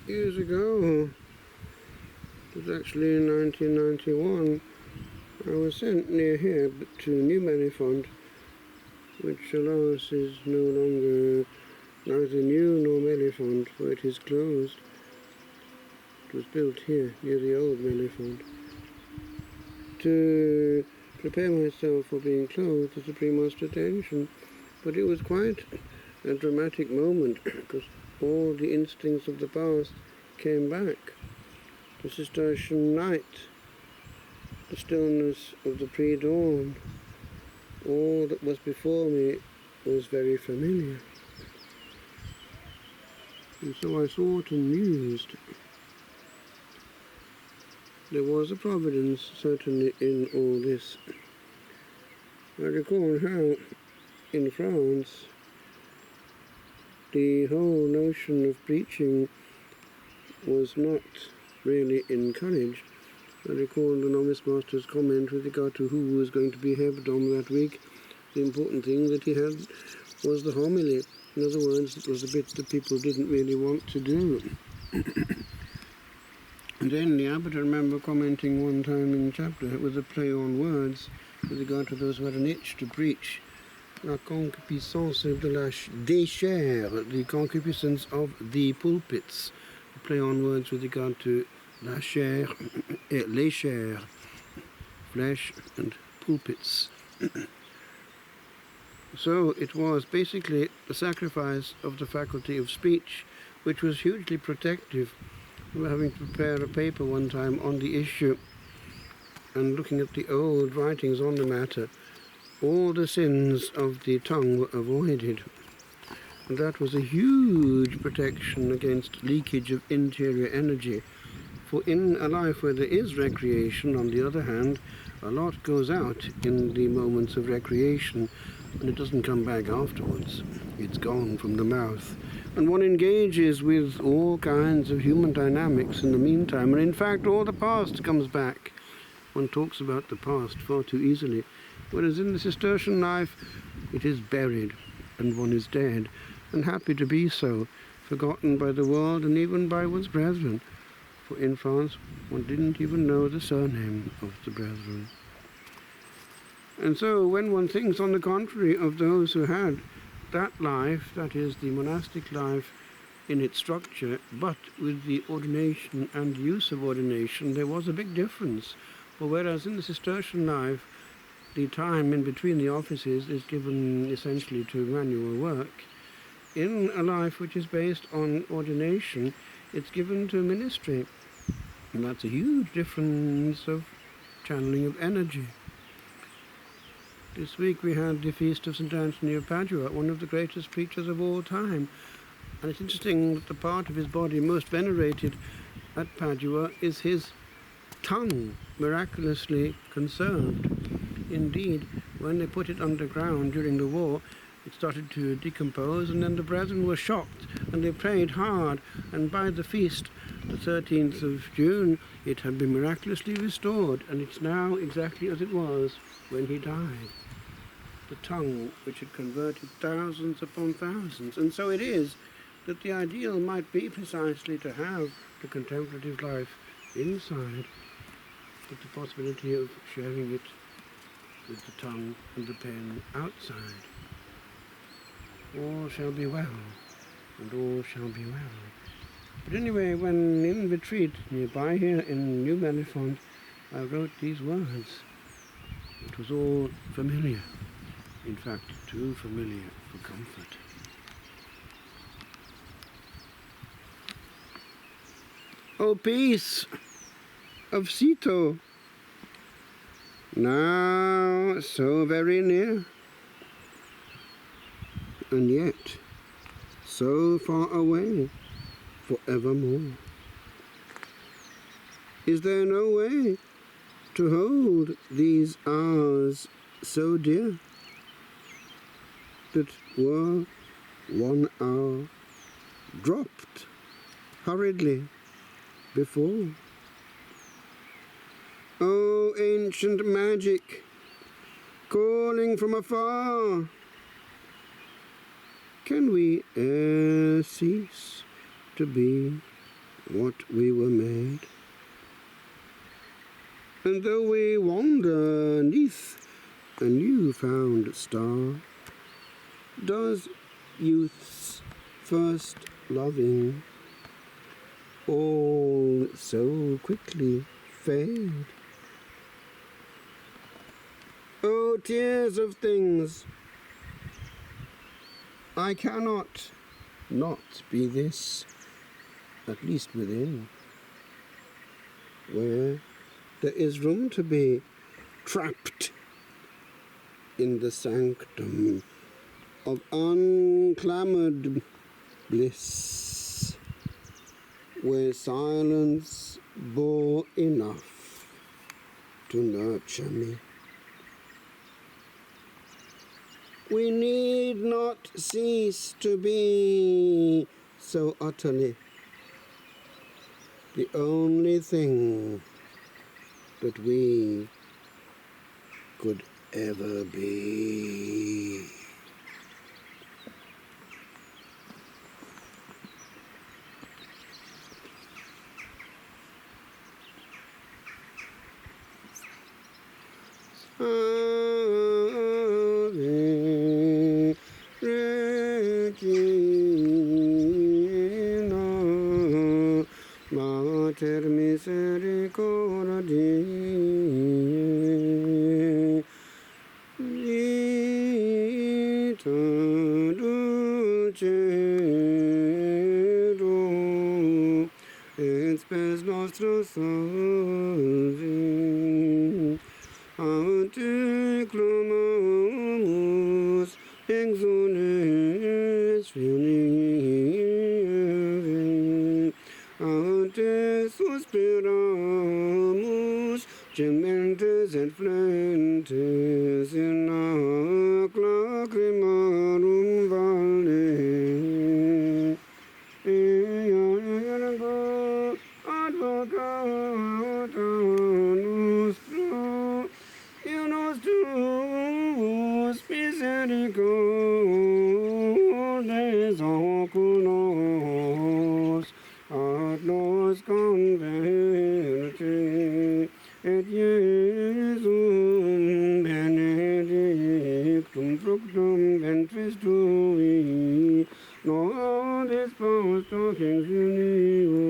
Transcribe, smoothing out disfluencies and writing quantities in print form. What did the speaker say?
Years ago, it was actually in 1991, I was sent near here to New Manifond, which alas is no longer neither new nor Mellifont, for it is closed. It was built here, near the old Mellifont. To prepare myself for being clothed as a premonstration, but it was quite a dramatic moment, because all the instincts of the past came back. The Cistercian night, the stillness of the pre-dawn, all that was before me was very familiar. And so I thought and mused. There was a providence, certainly, in all this. I recall how, in France, the whole notion of preaching was not really encouraged. I recall the novice master's comment with regard to who was going to be hebdom that week. The important thing that he had was the homily. In other words, it was the bit that people didn't really want to do. And then the abbot, I remember commenting one time in the chapter, it was a play on words with regard to those who had an itch to preach. La concupiscence de des chairs, the concupiscence of the pulpits. A play on words with regard to la chair et les chairs, flesh and pulpits. So it was basically the sacrifice of the faculty of speech, which was hugely protective. We were having to prepare a paper one time on the issue, and looking at the old writings on the matter, all the sins of the tongue were avoided. And that was a huge protection against leakage of interior energy. For in a life where there is recreation, on the other hand, a lot goes out in the moments of recreation, and it doesn't come back afterwards. It's gone from the mouth. And one engages with all kinds of human dynamics in the meantime, and in fact all the past comes back. One talks about the past far too easily, whereas in the Cistercian life it is buried, and one is dead, and happy to be so, forgotten by the world and even by one's brethren. For in France one didn't even know the surname of the brethren. And so when one thinks, on the contrary, of those who had that life, that is, the monastic life in its structure, but with the ordination and use of ordination, there was a big difference. For whereas in the Cistercian life, the time in between the offices is given essentially to manual work, in a life which is based on ordination, it's given to ministry. And that's a huge difference of channeling of energy. This week we had the feast of St. Anthony of Padua, one of the greatest preachers of all time. And it's interesting that the part of his body most venerated at Padua is his tongue, miraculously conserved. Indeed, when they put it underground during the war, it started to decompose, and then the brethren were shocked, and they prayed hard, and by the feast, the 13th of June, it had been miraculously restored, and it's now exactly as it was when he died. The tongue which had converted thousands upon thousands. And so it is that the ideal might be precisely to have the contemplative life inside, but the possibility of sharing it with the tongue and the pen outside. All shall be well, and all shall be well. But anyway, when in retreat nearby here in New Manifond, I wrote these words. It was all familiar, in fact, too familiar for comfort. O peace of Citeaux, now so very near, and yet so far away forevermore. Is there no way to hold these hours so dear, that were 1 hour dropped hurriedly before? O ancient magic, calling from afar, can we e'er cease to be what we were made. And though we wander neath a new-found star, does youth's first loving all so quickly fade? Oh, tears of things, I cannot not be this, at least within, where there is room to be trapped in the sanctum of unclamoured bliss, where silence bore enough to nurture me. We need not cease to be so utterly the only thing that we could ever be. Ave Regina, Mater misericordiae, vita dulcedo, et spes nostra salvi, a te clamamus, exules Filii, a te suspiramus, gementes et flentes in hoc lacrimarum valle. Ergo advocata nostra, Iunos tuus misericordes oculos, ad nos converte, et Iesum benedictum fructum ventris tui, nodis post hoc exilium